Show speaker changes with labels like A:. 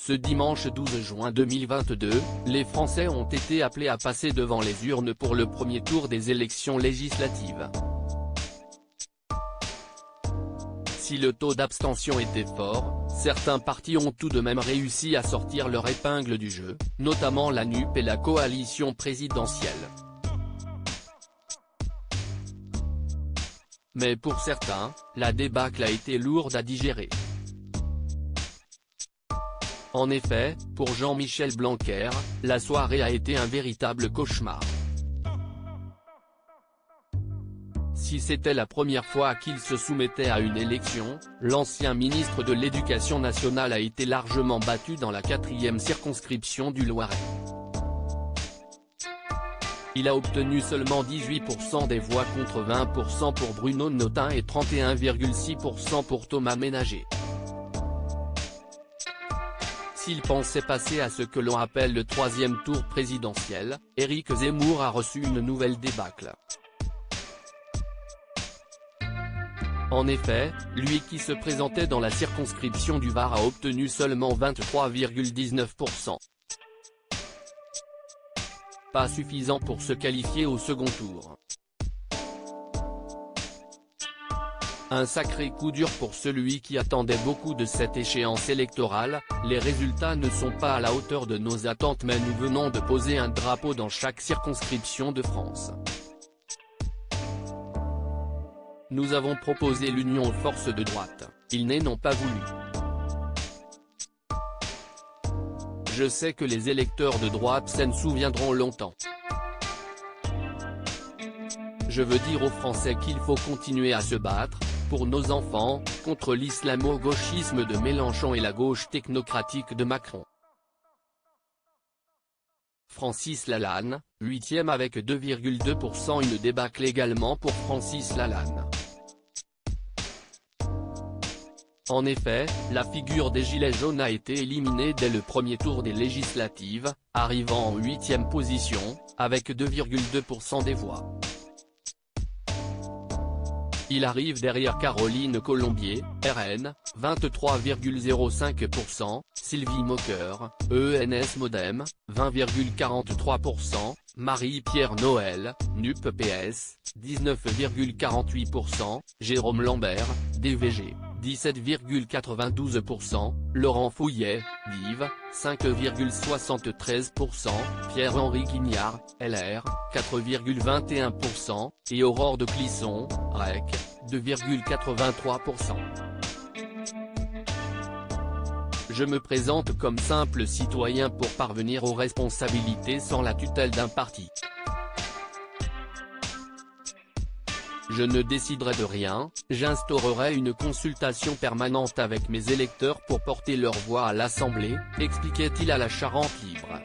A: Ce dimanche 12 juin 2022, les Français ont été appelés à passer devant les urnes pour le premier tour des élections législatives. Si le taux d'abstention était fort, certains partis ont tout de même réussi à sortir leur épingle du jeu, notamment la NUP et la coalition présidentielle. Mais pour certains, la débâcle a été lourde à digérer. En effet, pour Jean-Michel Blanquer, la soirée a été un véritable cauchemar. Si c'était la première fois qu'il se soumettait à une élection, l'ancien ministre de l'Éducation nationale a été largement battu dans la 4e circonscription du Loiret. Il a obtenu seulement 18% des voix contre 20% pour Bruno Notin et 31,6% pour Thomas Ménager. S'il pensait passer à ce que l'on appelle le 3e tour présidentiel, Éric Zemmour a reçu une nouvelle débâcle. En effet, lui qui se présentait dans la circonscription du Var a obtenu seulement 23,19%. Pas suffisant pour se qualifier au second tour. Un sacré coup dur pour celui qui attendait beaucoup de cette échéance électorale. Les résultats ne sont pas à la hauteur de nos attentes, mais nous venons de poser un drapeau dans chaque circonscription de France. Nous avons proposé l'union aux forces de droite, ils n'en ont pas voulu. Je sais que les électeurs de droite s'en souviendront longtemps. Je veux dire aux Français qu'il faut continuer à se battre, pour nos enfants, contre l'islamo-gauchisme de Mélenchon et la gauche technocratique de Macron. Francis Lalanne, 8e avec 2,2%. Une débâcle également pour Francis Lalanne. En effet, la figure des Gilets jaunes a été éliminée dès le premier tour des législatives, arrivant en 8e position, avec 2,2% des voix. Il arrive derrière Caroline Colombier, RN, 23,05%, Sylvie Moqueur, ENS Modem, 20,43%, Marie-Pierre Noël, NUP PS, 19,48%, Jérôme Lambert, DVG, 17,92%, Laurent Fouillet, DIV, 5,73%, Pierre-Henri Guignard, LR, 4,21%, et Aurore de Clisson, REC, 2,83%. Je me présente comme simple citoyen pour parvenir aux responsabilités sans la tutelle d'un parti. Je ne déciderai de rien, j'instaurerai une consultation permanente avec mes électeurs pour porter leur voix à l'Assemblée, expliquait-il à la Charente Libre.